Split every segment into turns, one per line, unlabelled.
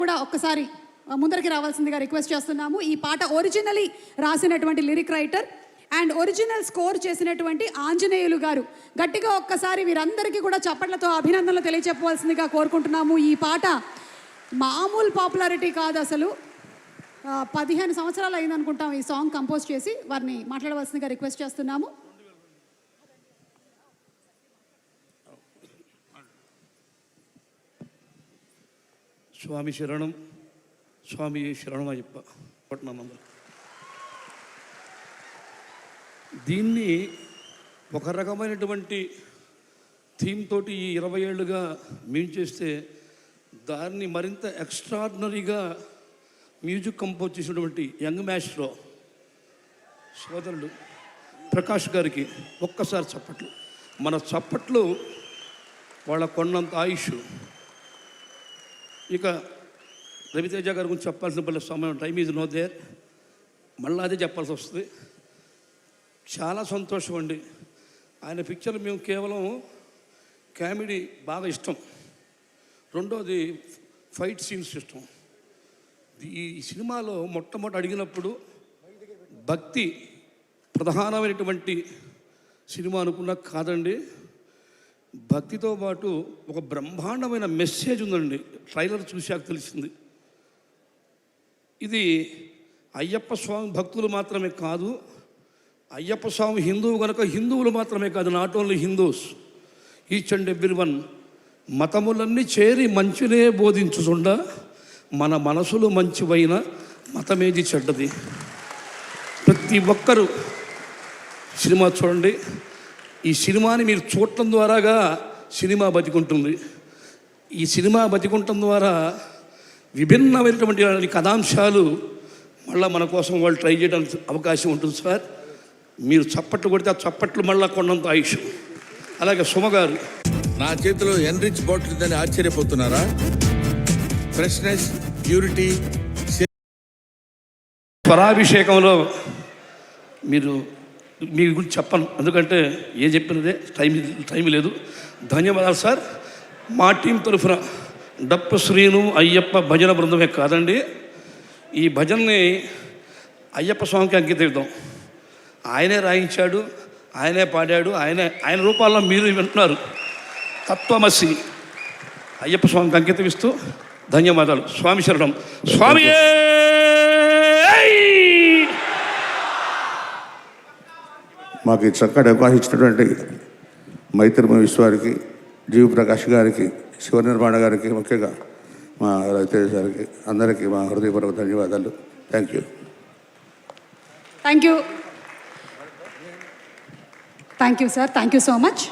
కూడా ఒక్కసారి ముందరికి రావాల్సిందిగా రిక్వెస్ట్ చేస్తున్నాము. ఈ పాట ఒరిజినలీ రాసినటువంటి lyric writer and original score చేసినటువంటి ఆంజనేయులు గారు. గట్టిగా ఒక్కసారి వీరందరికీ కూడా చప్పట్లతో అభినందనలు తెలియచెప్పవలసిందిగా కోరుకుంటున్నాము. ఈ పాట మామూలు పాపులారిటీ కాదు, అసలు 15 సంవత్సరాలు అయిందనుకుంటాం ఈ సాంగ్ కంపోజ్ చేసి. వారిని మాట్లాడవలసిందిగా రిక్వెస్ట్ చేస్తున్నాము.
స్వామి శరణం, స్వామి శరణమయ్యప్ప పట్టినందరూ. దీన్ని ఒక రకమైనటువంటి థీమ్ తోటి ఈ 20 ఏళ్ళుగా మేము చేస్తే దాన్ని మరింత ఎక్స్ట్రాడినరీగా మ్యూజిక్ కంపోజ్ చేసినటువంటి యంగ్ మాస్టర్ సోదరుడు ప్రకాష్ గారికి ఒక్కసారి చప్పట్లు. మన చప్పట్లు వాళ్ళ కొన్నంత ఆయుష్. ఇక రవితేజ గారి గురించి చెప్పాల్సిన పల్లె సమయం, టైం ఈజ్ నో దేర్, మళ్ళీ అదే చెప్పాల్సి వస్తుంది. చాలా సంతోషం అండి. ఆయన పిక్చర్ మేము కేవలం కామెడీ బాగా ఇష్టం, రెండోది ఫైట్ సీన్స్ ఇష్టం. ఈ సినిమాలో మొట్టమొదటి అడిగినప్పుడు భక్తి ప్రధానమైనటువంటి సినిమా అనుకున్నా కాదండి, భక్తితో పాటు ఒక బ్రహ్మాండమైన మెసేజ్ ఉందండి. ట్రైలర్ చూశాక తెలిసింది. ఇది అయ్యప్ప స్వామి భక్తులు మాత్రమే కాదు, అయ్యప్ప స్వామి హిందువు కనుక హిందువులు మాత్రమే కాదు, not only Hindus, each and everyone మతములన్నీ చేరి మంచినే బోధించుచుండ మన మనసులు మంచివైన మతమేది చెడ్డది. ప్రతి ఒక్కరూ సినిమా చూడండి. ఈ సినిమాని మీరు చూడటం ద్వారాగా సినిమా బతికుంటుంది. ఈ సినిమా బతికుంటం ద్వారా విభిన్నమైనటువంటి కథాంశాలు మళ్ళీ మన కోసం వాళ్ళు ట్రై చేయడానికి అవకాశం ఉంటుంది సార్. మీరు చప్పట్లు కొడితే ఆ చప్పట్లు మళ్ళీ కొన్నంత ఆయుష్. అలాగే సుమగారు,
నా చేతిలో ఎన్రిచ్ బాటిల్ ఉందని ఆశ్చర్యపోతున్నారా? Freshness, purity.
స్వరాభిషేకంలో మీరు మీ గురించి చెప్పను, ఎందుకంటే ఏ చెప్పినదే టైం లేదు. ధన్యవాదాలు సార్. మా టీం తరఫున డప్పు శ్రీను అయ్యప్ప భజన బృందమే కాదండి, ఈ భజనని అయ్యప్ప స్వామికి అంకితం ఇద్దాం. ఆయనే రాయించాడు, ఆయనే పాడాడు, ఆయన రూపాల్లో మీరు వింటున్నారు. తత్వమసి అయ్యప్ప స్వామికి అంకితం ఇస్తూ ధన్యవాదాలు. స్వామి శరణం. స్వామి
మాకు ఈ చక్కటి అవకాశం ఇచ్చినటువంటి మైత్రి విశ్వారికి, జీవి ప్రకాష్ గారికి, శివ నిర్మాణ గారికి, ముఖ్యంగా మా రవితేజ గారికి, అందరికీ మా హృదయపూర్వక ధన్యవాదాలు. Thank you.
Thank you sir, thank you so much.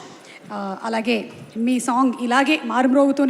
అలాగే మీ సాంగ్ ఇలాగే మారుమ్రోగుతూనే